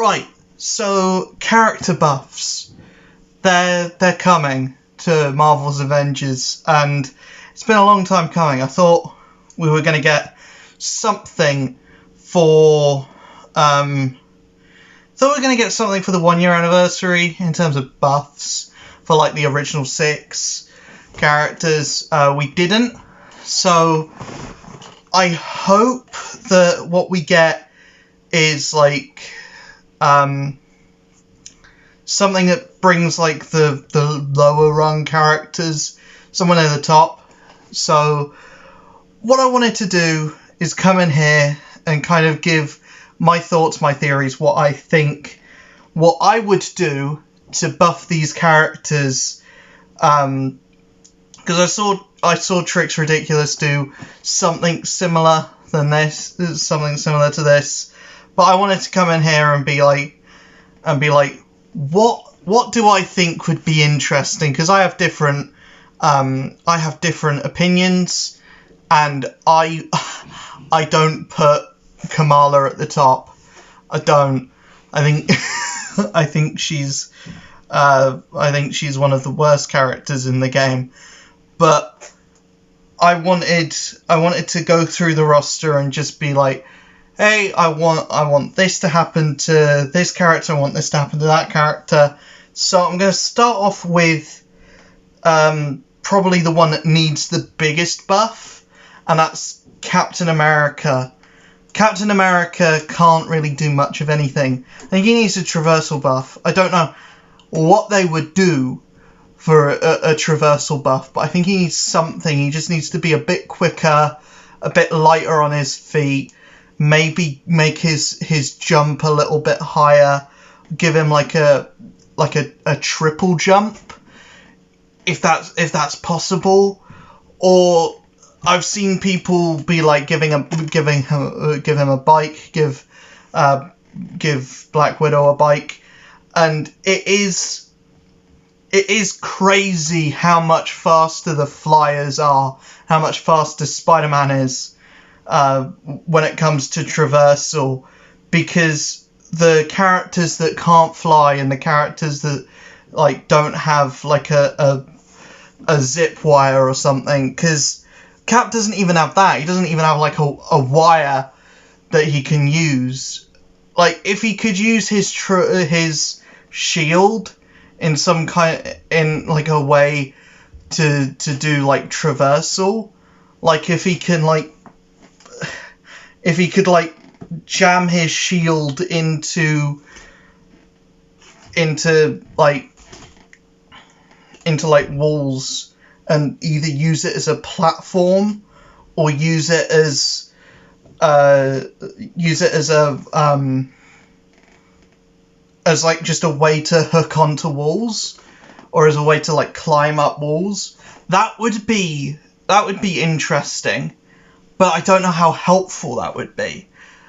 Right, so character buffs, they're coming to Marvel's Avengers, and it's been a long time coming. I thought we were going to get something for, the 1 year anniversary in terms of buffs for like the original 6 characters. We didn't, so I hope that what we get is like something that brings like the lower rung characters someone at the top. So what I wanted to do is come in here and kind of give my thoughts, my theories, what I think, what I would do to buff these characters, because I saw Trix Ridiculous do something similar to this, but I wanted to come in here and be like, what do I think would be interesting? Because I have different opinions, and I don't put Kamala at the top. I don't. I think I think she's one of the worst characters in the game. But I wanted to go through the roster and just be like, hey, I want this to happen to this character, I want this to happen to that character. So I'm going to start off with probably the one that needs the biggest buff, and that's Captain America. Captain America can't really do much of anything. I think he needs a traversal buff. I don't know what they would do for a traversal buff, but I think he needs something. He just needs to be a bit quicker, a bit lighter on his feet, maybe make his jump a little bit higher, give him like a triple jump, if that's possible. Or I've seen people be like give him a bike, give Black Widow a bike, and it is crazy how much faster the Flyers are, how much faster Spider-Man is when it comes to traversal, because the characters that can't fly and the characters that like don't have like a zip wire or something, because Cap doesn't even have that. He doesn't even have like a wire that he can use. Like if he could use his shield in some in like a way to do like traversal, like if he could jam his shield into walls and either use it as a platform or use it as like just a way to hook onto walls, or as a way to like climb up walls, that would be interesting, but I don't know how helpful that would be.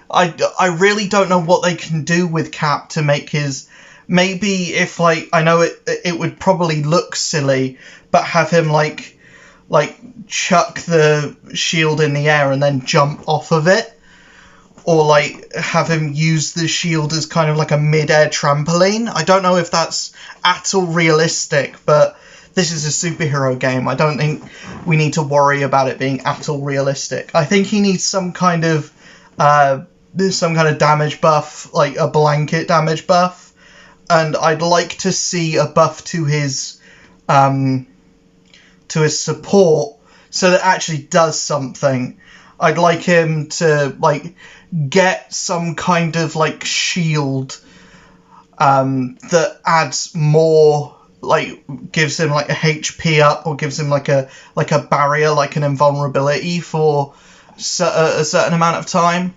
I really don't know what they can do with Cap to make his, maybe if like, I know it would probably look silly, but have him like chuck the shield in the air and then jump off of it, or like have him use the shield as kind of like a mid-air trampoline. I don't know if that's at all realistic, but this is a superhero game. I don't think we need to worry about it being at all realistic. I think he needs some kind of damage buff, like a blanket damage buff, and I'd like to see a buff to his support, so that actually does something. I'd like him to like get some kind of like shield that adds more, like gives him like a HP up, or gives him like a barrier, like an invulnerability for a certain amount of time,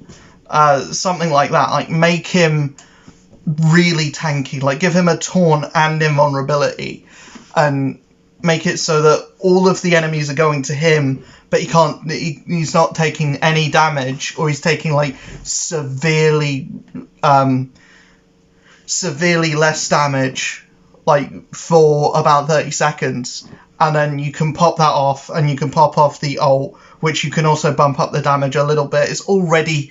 something like that. Like make him really tanky, like give him a taunt and invulnerability, and make it so that all of the enemies are going to him, but he's not taking any damage, or he's taking like severely less damage, like for about 30 seconds, and then you can pop that off, and you can pop off the ult, which you can also bump up the damage a little bit. It's already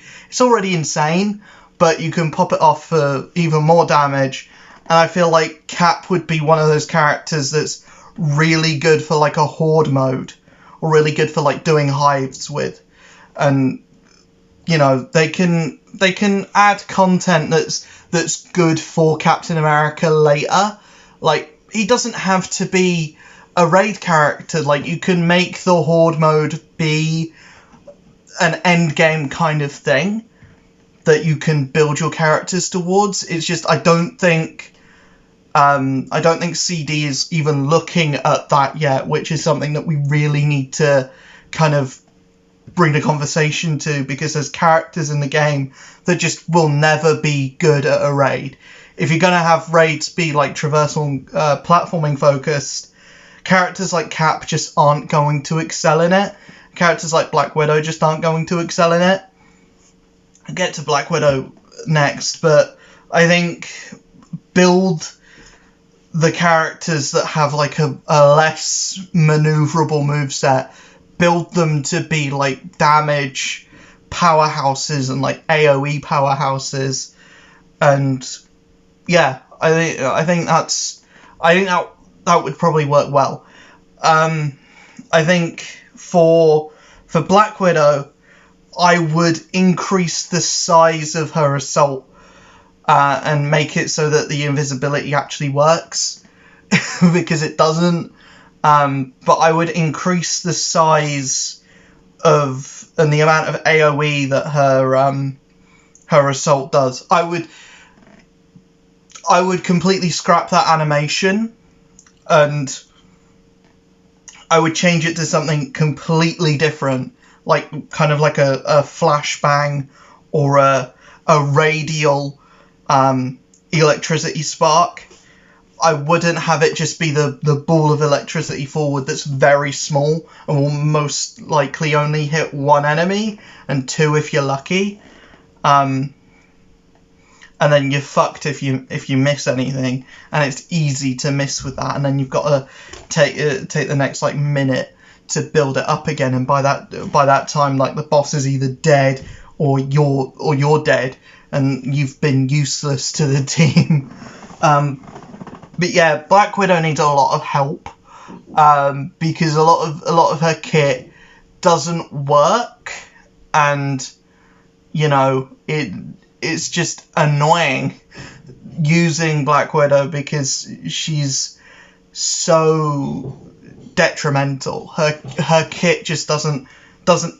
insane, but you can pop it off for even more damage. And I feel like Cap would be one of those characters that's really good for like a horde mode, or really good for like doing hives with. And you know, they can add content that's good for Captain America later. Like, he doesn't have to be a raid character. Like, you can make the horde mode be an end game kind of thing that you can build your characters towards. It's just I don't think CD is even looking at that yet, which is something that we really need to kind of bring the conversation to, because there's characters in the game that just will never be good at a raid. If you're going to have raids be like traversal platforming focused, characters like Cap just aren't going to excel in it. Characters like Black Widow just aren't going to excel in it. I'll get to Black Widow next, but I think build the characters that have like a less maneuverable moveset. Build them to be like damage powerhouses and like AoE powerhouses, and yeah, I think that would probably work well. I think for Black Widow, I would increase the size of her assault and make it so that the invisibility actually works, because it doesn't. But I would increase the size of and the amount of AoE that her assault does. I would completely scrap that animation, and I would change it to something completely different, like kind of like a flashbang or a radial electricity spark. I wouldn't have it just be the ball of electricity forward that's very small and will most likely only hit one enemy, and two if you're lucky. And then you're fucked if you miss anything, and it's easy to miss with that. And then you've got to take the next like minute to build it up again, and by that time, like, the boss is either dead or you're dead, and you've been useless to the team. But yeah, Black Widow needs a lot of help, because a lot of her kit doesn't work, and you know, it's just annoying using Black Widow because she's so detrimental. Her kit just doesn't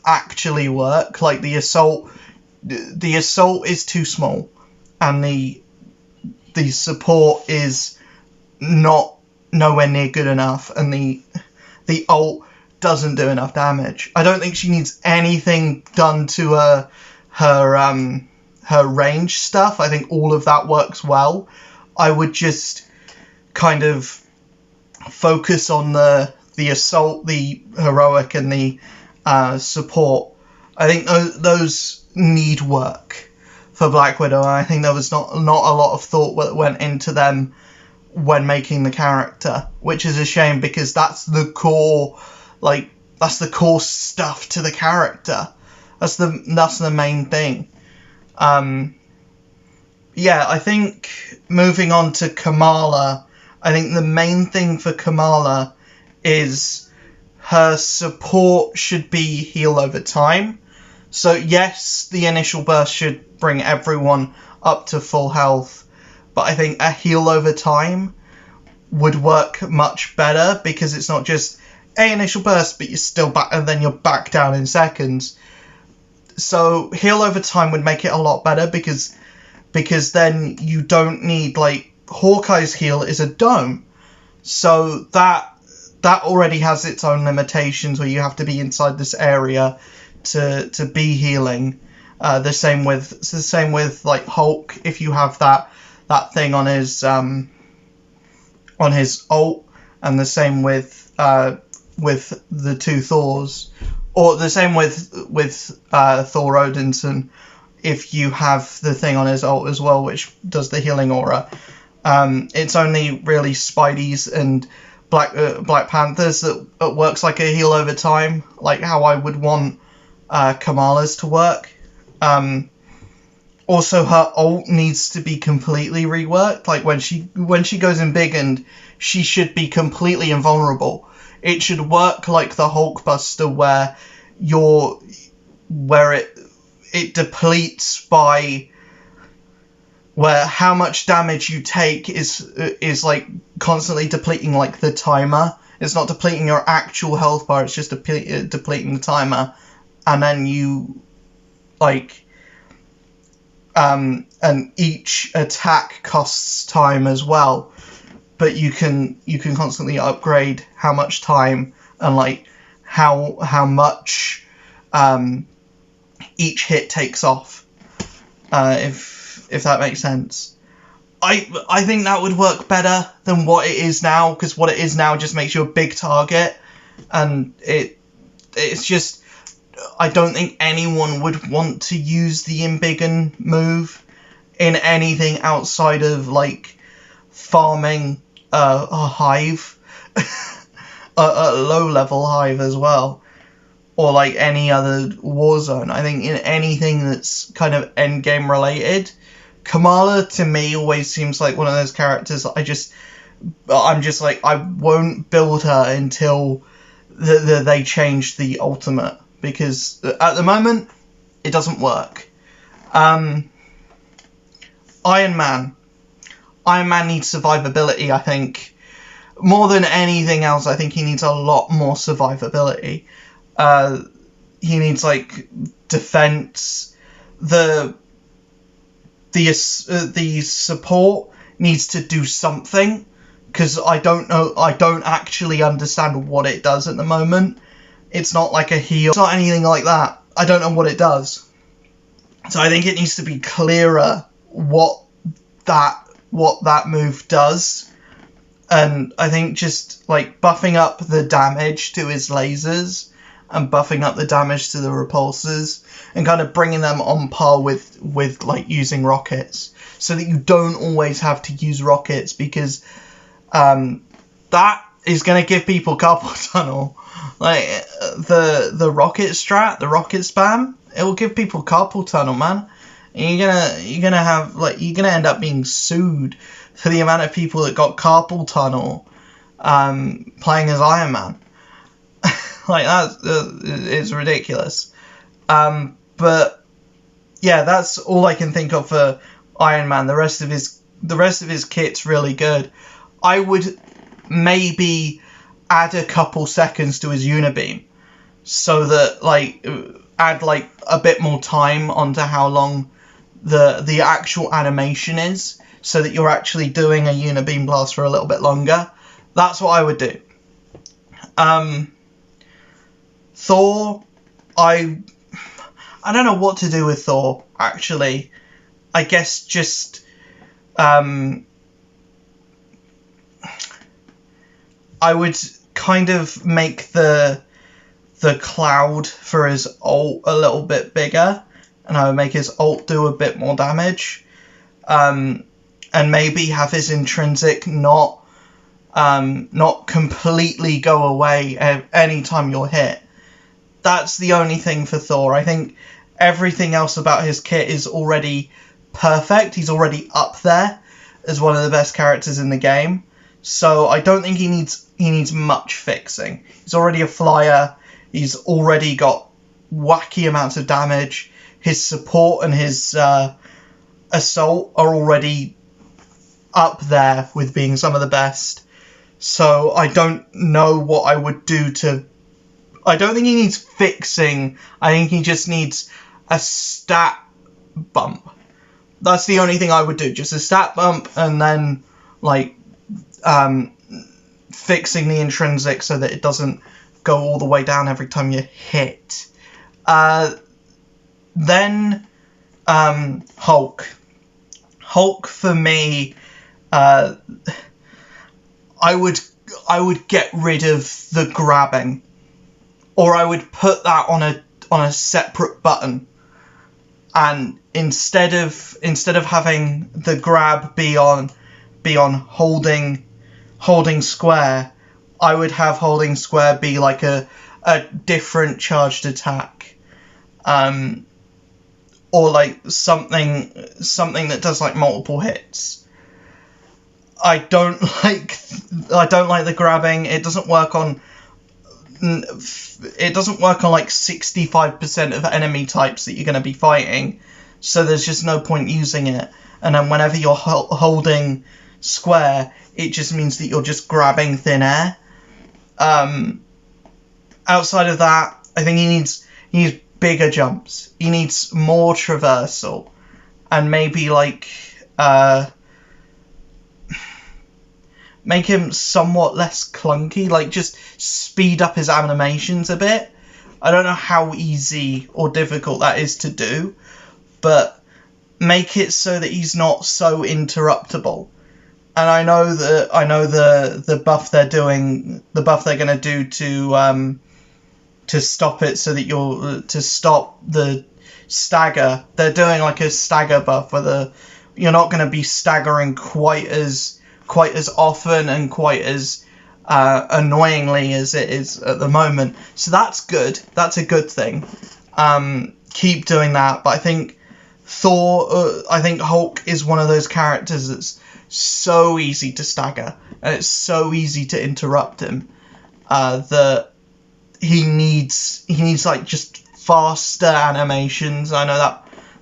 actually work. Like, the assault is too small, and the support is not nowhere near good enough, and the ult doesn't do enough damage. I don't think she needs anything done to her range stuff. I think all of that works well. I would just kind of focus on the assault, the heroic, and the support. I think those need work for Black Widow. I think there was not a lot of thought that went into them when making the character, which is a shame, because that's the core stuff to the character. That's the main thing. Yeah, I think moving on to Kamala, I think the main thing for Kamala is her support should be heal over time. So yes, the initial burst should bring everyone up to full health, but I think a heal over time would work much better, because it's not just a initial burst, but you're still back, and then you're back down in seconds. So heal over time would make it a lot better, because then you don't need, like, Hawkeye's heal is a dome, so that already has its own limitations, where you have to be inside this area to be healing. The same with like Hulk, if you have that thing on his ult, and the same with the two Thors, or the same with Thor Odinson, if you have the thing on his ult as well, which does the healing aura. It's only really Spidey's and Black Panthers that works like a heal over time, like how I would want Kamala's to work. Also, her ult needs to be completely reworked. Like, when she goes in big, and she should be completely invulnerable. It should work like the Hulkbuster, where it depletes by where how much damage you take is like constantly depleting, like the timer. It's not depleting your actual health bar, it's just depleting the timer, and then you like and each attack costs time as well, but you can constantly upgrade how much time and like how much each hit takes off, if that makes sense. I think that would work better than what it is now, because what it is now just makes you a big target, and it's just, I don't think anyone would want to use the Embiggen move in anything outside of like farming a hive, a low level hive as well, or like any other Warzone. I think in anything that's kind of end game related, Kamala to me always seems like one of those characters that I'm just like, I won't build her until they change the ultimate, because at the moment it doesn't work. Iron Man needs survivability. I think more than anything else, I think he needs a lot more survivability. He needs like defense. The support needs to do something, because I don't actually understand what it does at the moment. It's not like a heal, it's not anything like that. I don't know what it does. So I think it needs to be clearer what that move does. And I think just like buffing up the damage to his lasers and buffing up the damage to the repulsors and kind of bringing them on par with like using rockets, so that you don't always have to use rockets, because that is going to give people carpal tunnel. Like the rocket strat, the rocket spam, it will give people carpal tunnel, man. And you're gonna have like, you're gonna end up being sued for the amount of people that got carpal tunnel playing as Iron Man. Like that is ridiculous. But yeah, that's all I can think of for Iron Man. The rest of his kit's really good. I would maybe add a couple seconds to his unibeam, so that like add like a bit more time onto how long the actual animation is, so that you're actually doing a unibeam blast for a little bit longer. That's what I would do. Thor, I don't know what to do with Thor, actually. I guess just I would kind of make the cloud for his ult a little bit bigger, and I would make his ult do a bit more damage, and maybe have his intrinsic not completely go away anytime you're hit. That's the only thing for Thor. I think everything else about his kit is already perfect. He's already up there as one of the best characters in the game. So I don't think he needs much fixing. He's already a flyer. He's already got wacky amounts of damage. His support and his assault are already up there with being some of the best. So I don't know what I would do to... I don't think he needs fixing. I think he just needs a stat bump. That's the only thing I would do. Just a stat bump, and then like fixing the intrinsic so that it doesn't go all the way down every time you hit. Then Hulk. Hulk for me, I would get rid of the grabbing, or I would put that on a separate button, and instead of having the grab be on holding square, I would have holding square be like a different charged attack, or like something that does like multiple hits. I don't like the grabbing. It doesn't work on like 65% of enemy types that you're going to be fighting, so there's just no point using it. And then whenever you're holding square, it just means that you're just grabbing thin air. Outside of that, I think he needs bigger jumps. He needs more traversal, and maybe like make him somewhat less clunky, like just speed up his animations a bit. I don't know how easy or difficult that is to do, but make it so that he's not so interruptible. And I know the buff they're gonna do to stop it, so that to stop the stagger. They're doing like a stagger buff where you're not going to be staggering quite as often and quite as annoyingly as it is at the moment. So that's good. That's a good thing. Keep doing that. But I think Hulk is one of those characters that's so easy to stagger, and it's so easy to interrupt him, that he needs like just faster animations. I know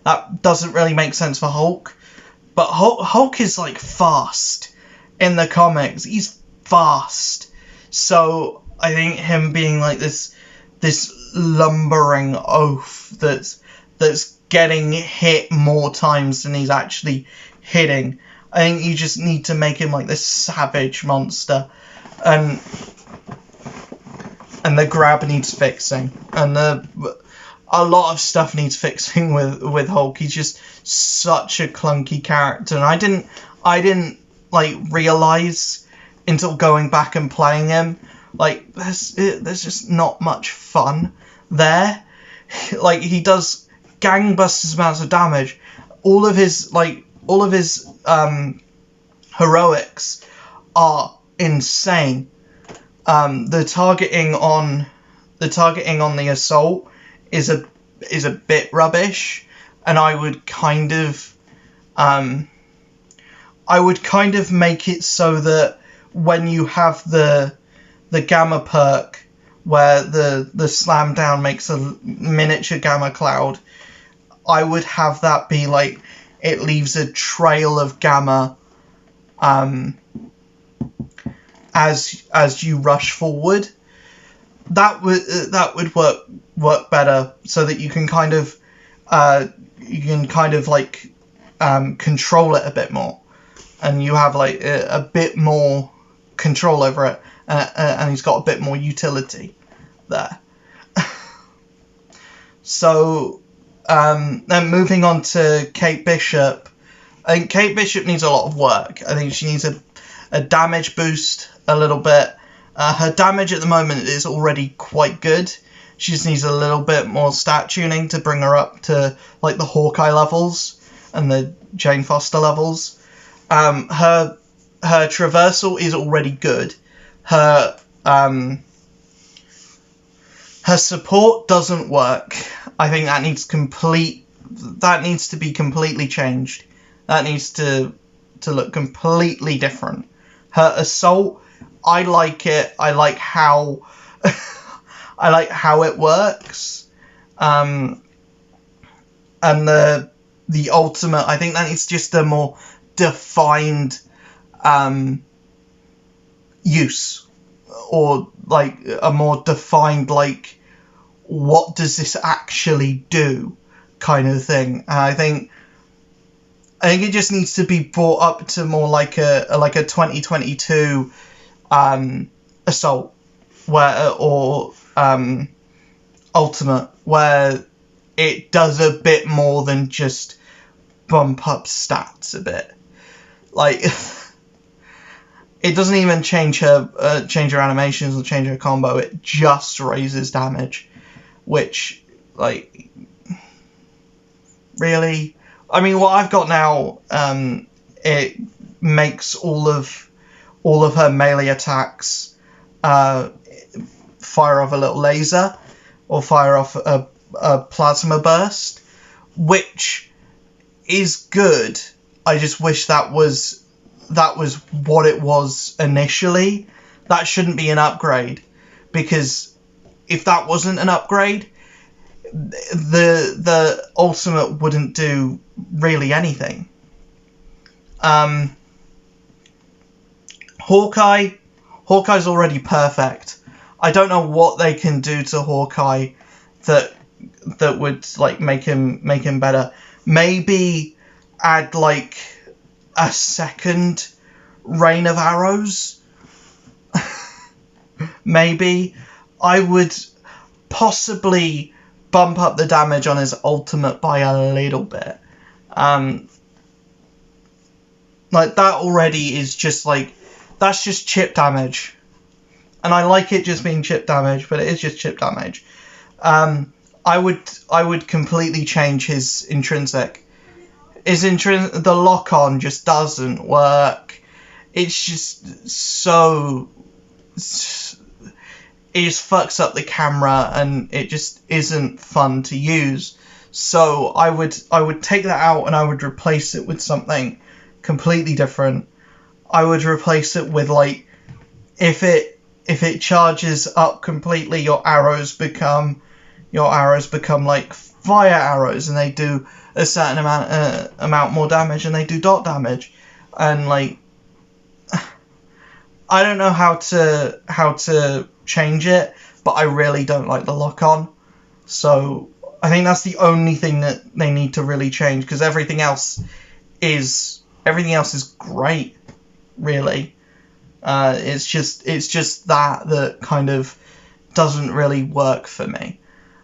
that doesn't really make sense for Hulk, but Hulk is like fast in the comics. He's fast, so I think him being like this lumbering oaf that's getting hit more times than he's actually hitting. I think you just need to make him like this savage monster, and the grab needs fixing, and a lot of stuff needs fixing with Hulk. He's just such a clunky character, and I didn't like realize until going back and playing him, like there's just not much fun there. Like, he does gangbusters amounts of damage. All of his heroics are insane. The targeting on the assault is a bit rubbish, and I would kind of make it so that when you have the gamma perk where the slam down makes a miniature gamma cloud, I would have that be like it leaves a trail of gamma as you rush forward. That would work better, so that you can kind of control it a bit more, and you have like a bit more control over it, and he's got a bit more utility there. So then moving on to Kate Bishop. I think Kate Bishop needs a lot of work. I think she needs a damage boost a little bit. Her damage at the moment is already quite good. She just needs a little bit more stat tuning to bring her up to like the Hawkeye levels and the Jane Foster levels. Her traversal is already good. Her support doesn't work. I think that needs to be completely changed. That needs to look completely different. Her assault, I like it. I like how it works. And the ultimate, I think that needs just a more defined use, or like a more defined like, what does this actually do kind of thing. And I think it just needs to be brought up to more like a 2022 assault, or ultimate, where it does a bit more than just bump up stats a bit. Like, it doesn't even change her animations or change her combo. It just raises damage, which, like, really, I mean, what I've got now, it makes all of her melee attacks fire off a little laser, or fire off a plasma burst, which is good. I just wish that was what it was initially. That shouldn't be an upgrade, because if that wasn't an upgrade, the ultimate wouldn't do really anything. Hawkeye's already perfect. I don't know what they can do to Hawkeye that would like make him better. Maybe add like a second rain of arrows. Maybe I would possibly bump up the damage on his ultimate by a little bit. Like that already is just like, that's just chip damage, and I like it just being chip damage, but it is just chip damage. I would completely change his intrinsic. The lock-on just doesn't work. It's just so... It just fucks up the camera, and it just isn't fun to use. So I would take that out, and I would replace it with something completely different. I would replace it with, like, if it charges up completely, your arrows become like fire arrows, and they do a certain amount more damage, and they do dot damage. And like, I don't know how to change it, but I really don't like the lock-on. So I think that's the only thing that they need to really change, because everything else is great, really. It's just that kind of doesn't really work for me.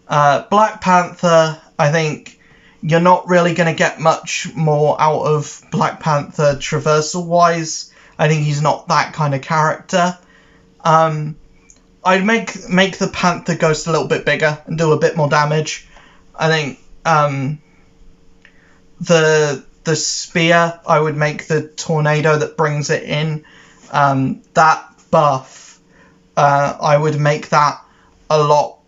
Black Panther, I think you're not really going to get much more out of Black Panther traversal-wise. I think he's not that kind of character. I'd make the Panther Ghost a little bit bigger and do a bit more damage. I think the spear, I would make the tornado that brings it in. That buff, I would make that a lot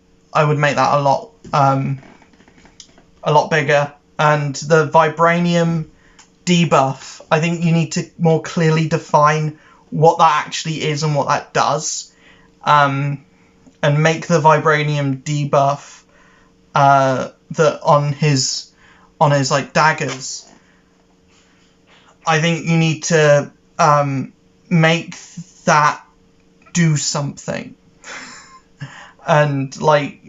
bigger. And the vibranium debuff, I think you need to more clearly define what that actually is and what that does. And make the vibranium debuff that on his like daggers. I think you need to make that do something. And like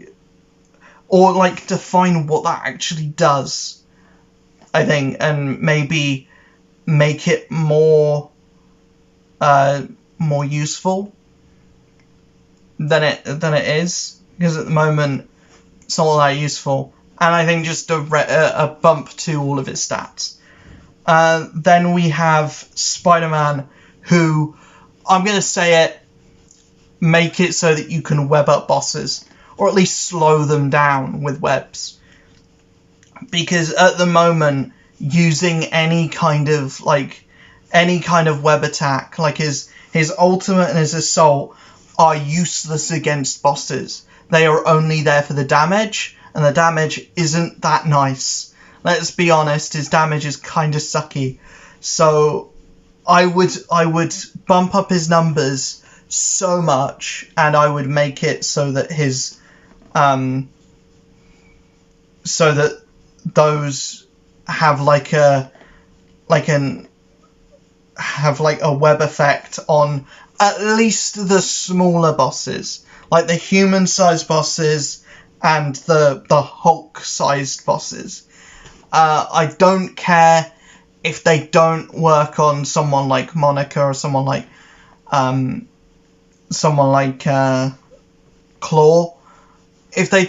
define what that actually does, I think, and maybe make it more useful than it is, because at the moment it's not all that useful. And I think just a bump to all of its stats. Then we have Spider-Man, who, I'm going to say it, make it so that you can web up bosses, or at least slow them down with webs. Because at the moment, using any kind of web attack, like his ultimate and his assault, are useless against bosses. They are only there for the damage, and the damage isn't that nice. Let's be honest, his damage is kind of sucky. So I would bump up his numbers so much, and I would make it so that his so that those have like a web effect on at least the smaller bosses, like the human-sized bosses and the Hulk-sized bosses. I don't care if they don't work on someone like Monica or someone like Claw. If they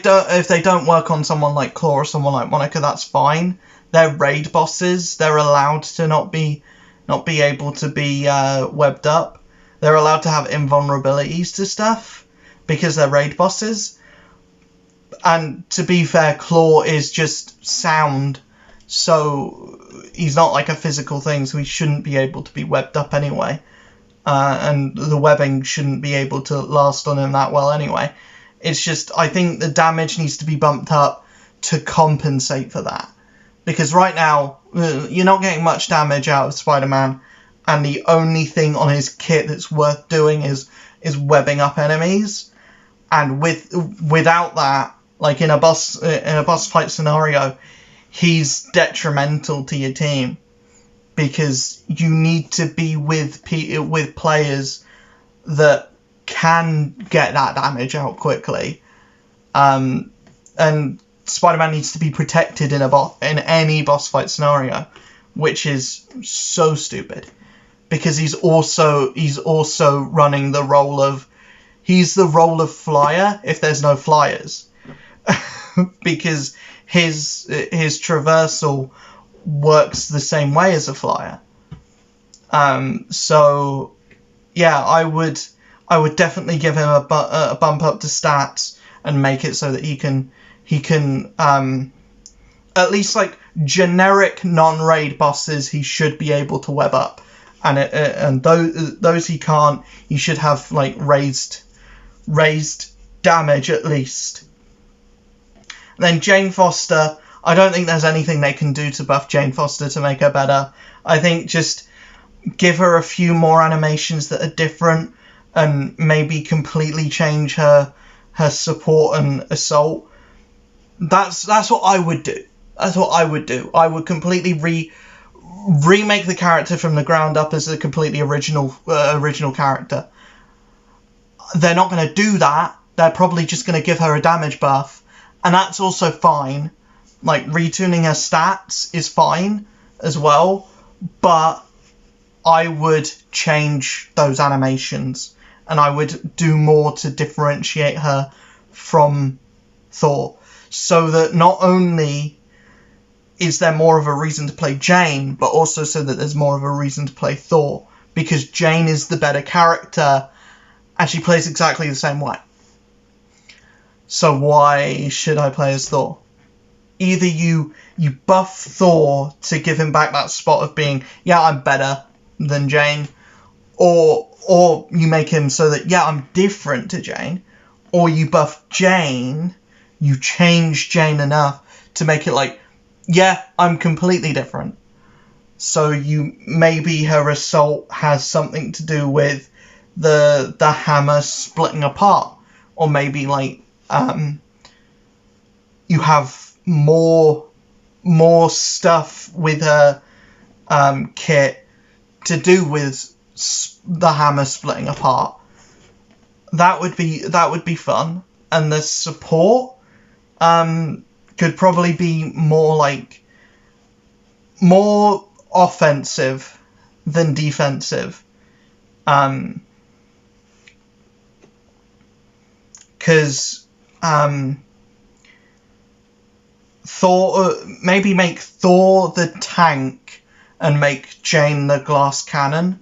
don't work on someone like Claw or someone like Monica, that's fine. They're raid bosses. They're allowed to not be able to be webbed up. They're allowed to have invulnerabilities to stuff because they're raid bosses. And to be fair, Claw is just sound, so he's not like a physical thing, so he shouldn't be able to be webbed up anyway. And the webbing shouldn't be able to last on him that well anyway. It's just, I think the damage needs to be bumped up to compensate for that. Because right now, you're not getting much damage out of Spider-Man, and the only thing on his kit that's worth doing is webbing up enemies. And without that, like in a boss fight scenario, he's detrimental to your team, because you need to be with players that can get that damage out quickly. And Spider-Man needs to be protected in any boss fight scenario, which is so stupid, because he's also running the role of flyer if there's no flyers, because his traversal works the same way as a flyer. So yeah, I would definitely give him a bump up to stats and make it so that he can at least like generic non-raid bosses he should be able to web up, and those he can't, he should have like raised damage at least. And then Jane Foster, I don't think there's anything they can do to buff Jane Foster to make her better. I think just give her a few more animations that are different, and maybe completely change her support and assault. That's what I would do. That's what I would do. I would completely remake the character from the ground up as a completely original character. They're not going to do that. They're probably just going to give her a damage buff, and that's also fine. Like, retuning her stats is fine as well, but I would change those animations, and I would do more to differentiate her from Thor, so that not only is there more of a reason to play Jane, but also so that there's more of a reason to play Thor, because Jane is the better character, and she plays exactly the same way. So why should I play as Thor? Either you buff Thor to give him back that spot of being, yeah, I'm better than Jane, or you make him so that, yeah, I'm different to Jane, or you buff Jane, you change Jane enough to make it like, yeah, I'm completely different. So maybe her assault has something to do with the hammer splitting apart, or maybe like you have more stuff with her kit to do with the hammer splitting apart. That would be fun, and the support could probably be more offensive than defensive, because Thor, maybe make Thor the tank and make Jane the glass cannon,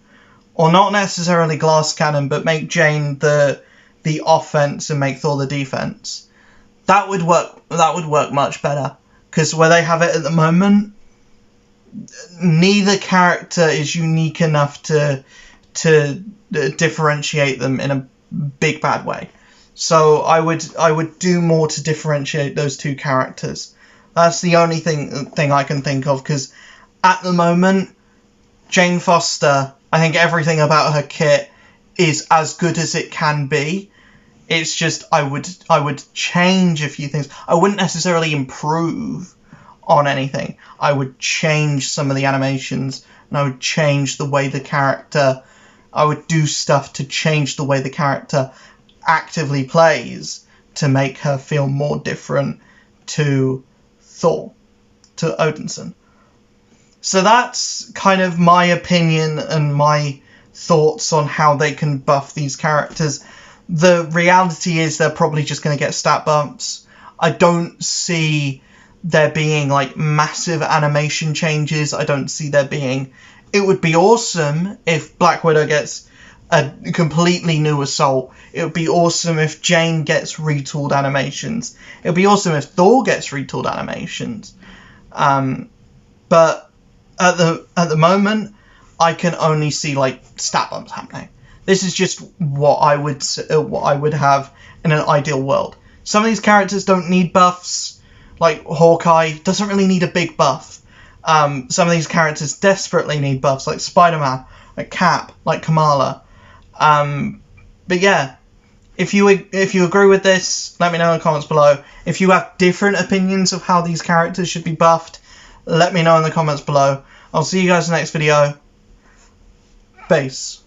or not necessarily glass cannon, but make Jane the offense and make Thor the defense. That would work much better, because where they have it at the moment, neither character is unique enough to differentiate them in a big bad way. So I would do more to differentiate those two characters. That's the only thing I can think of, because at the moment, Jane Foster, I think everything about her kit is as good as it can be. It's just I would change a few things. I wouldn't necessarily improve on anything. I would change some of the animations, and I would change the way the character... I would do stuff to change the way the character actively plays to make her feel more different to Thor, to Odinson. So that's kind of my opinion and my thoughts on how they can buff these characters. The reality is they're probably just going to get stat bumps. I don't see there being like massive animation changes. I don't see there being... It would be awesome if Black Widow gets a completely new assault. It would be awesome if Jane gets retooled animations. It would be awesome if Thor gets retooled animations. But at the moment, I can only see like stat bumps happening. This is just what I would have in an ideal world. Some of these characters don't need buffs, Like Hawkeye doesn't really need a big buff. Some of these characters desperately need buffs, like Spider-Man, like Cap, like Kamala. But yeah, if you agree with this, let me know in the comments below. If you have different opinions of how these characters should be buffed, let me know in the comments below. I'll see you guys in the next video. Peace.